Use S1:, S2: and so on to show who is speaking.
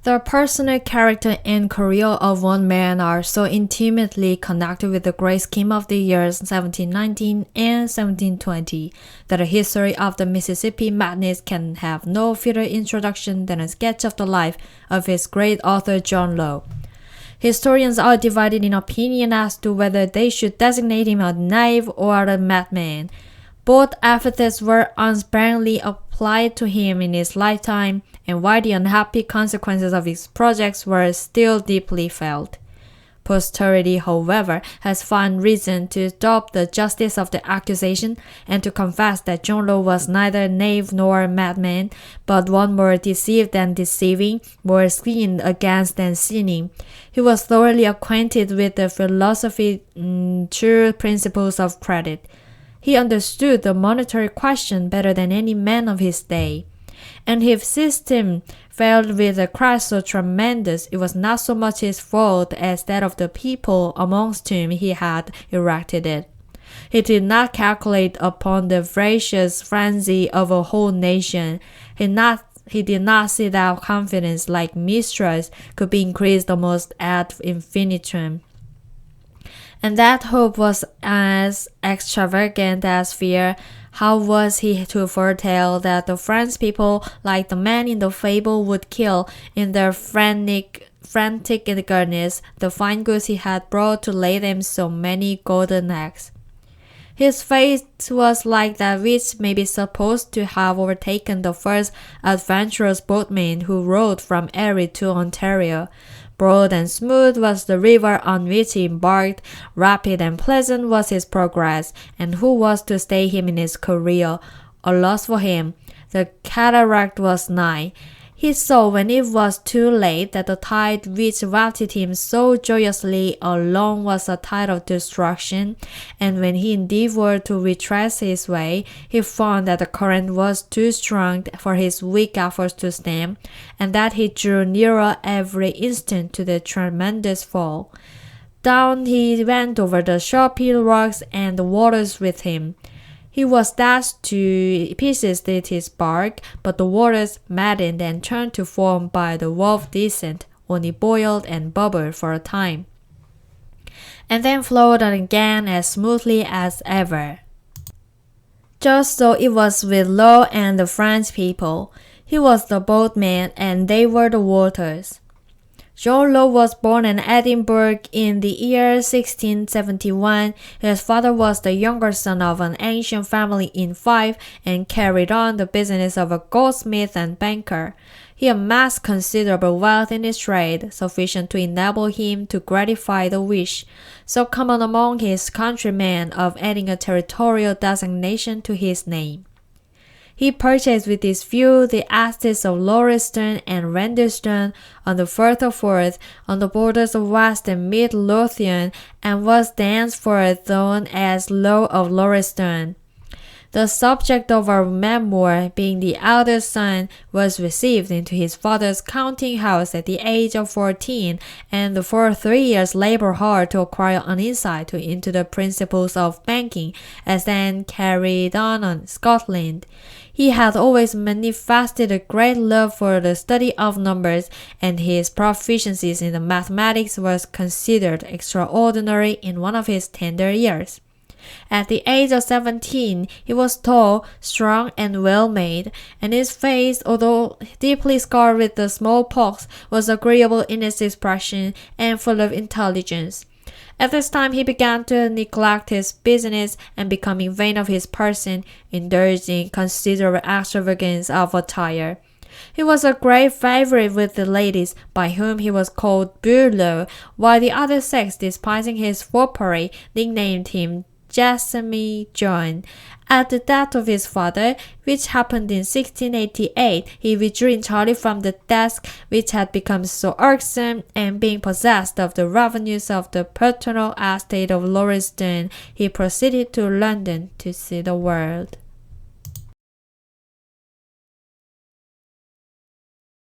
S1: The personal character and career of one man are so intimately connected with the great scheme of the years 1719 and 1720 that a history of the Mississippi Madness can have no fitter introduction than a sketch of the life of its great author John Low. Historians are divided in opinion as to whether they should designate him a knave or a madman. Both epithets were unsparingly applied to him in his lifetime, and while the unhappy consequences of his projects were still deeply felt. Posterity, however, has found reason to adopt the justice of the accusation and to confess that John Low was neither knave nor madman, but one more deceived than deceiving, more sinned against than sinning. He was thoroughly acquainted with the philosophy true principles of credit. He understood the monetary question better than any man of his day. And his system failed with a crash so tremendous, it was not so much his fault as that of the people amongst whom he had erected it. He did not calculate upon the voracious frenzy of a whole nation. He did not see that confidence, like mistrust, could be increased almost ad infinitum. And that hope was as extravagant as fear. How was he to foretell that the French people, like the man in the fable, would kill in their frantic eagerness the fine goods he had brought to lay them so many golden eggs? His fate was like that which may be supposed to have overtaken the first adventurous boatman who rowed from Erie to Ontario. Broad and smooth was the river on which he embarked, rapid and pleasant was his progress, and who was to stay him in his career? Alas for him, the cataract was nigh. He saw when it was too late that the tide which wafted him so joyously along was a tide of destruction, and when he endeavored to retrace his way, he found that the current was too strong for his weak efforts to stem, and that he drew nearer every instant to the tremendous fall. Down he went over the sharpy rocks, and the waters with him. He was dashed to pieces with his bark, but the waters, maddened and turned to foam by the rough descent, only boiled and bubbled for a time, and then flowed on again as smoothly as ever. Just so it was with Low and the French people. He was the boatman, and they were the waters. John Low was born in Edinburgh in the year 1671. His father was the younger son of an ancient family in Fife and carried on the business of a goldsmith and banker. He amassed considerable wealth in his trade, sufficient to enable him to gratify the wish, so common among his countrymen, of adding a territorial designation to his name. He purchased with this view the estates of Lauriston and Rendlesham on the Firth of Forth, on the borders of West and Mid Lothian, and was thenceforth known as Low of Lauriston. The subject of our memoir, being the eldest son, was received into his father's counting house at the age of 14, and for 3 years labored hard to acquire an insight into the principles of banking, as then carried on in Scotland. He had always manifested a great love for the study of numbers, and his proficiencies in the mathematics was considered extraordinary in one of his tender years. At the age of 17, he was tall, strong, and well-made, and his face, although deeply scarred with the smallpox, was agreeable in its expression and full of intelligence. At this time he began to neglect his business and becoming vain of his person, indulging considerable extravagance of attire. He was a great favorite with the ladies, by whom he was called Burlo, while the other sex, despising his foppery, nicknamed him Jessamy John. At the death of his father, which happened in 1688, he withdrew entirely from the desk which had become so irksome, and being possessed of the revenues of the paternal estate of Lauriston, he proceeded to London to see the world.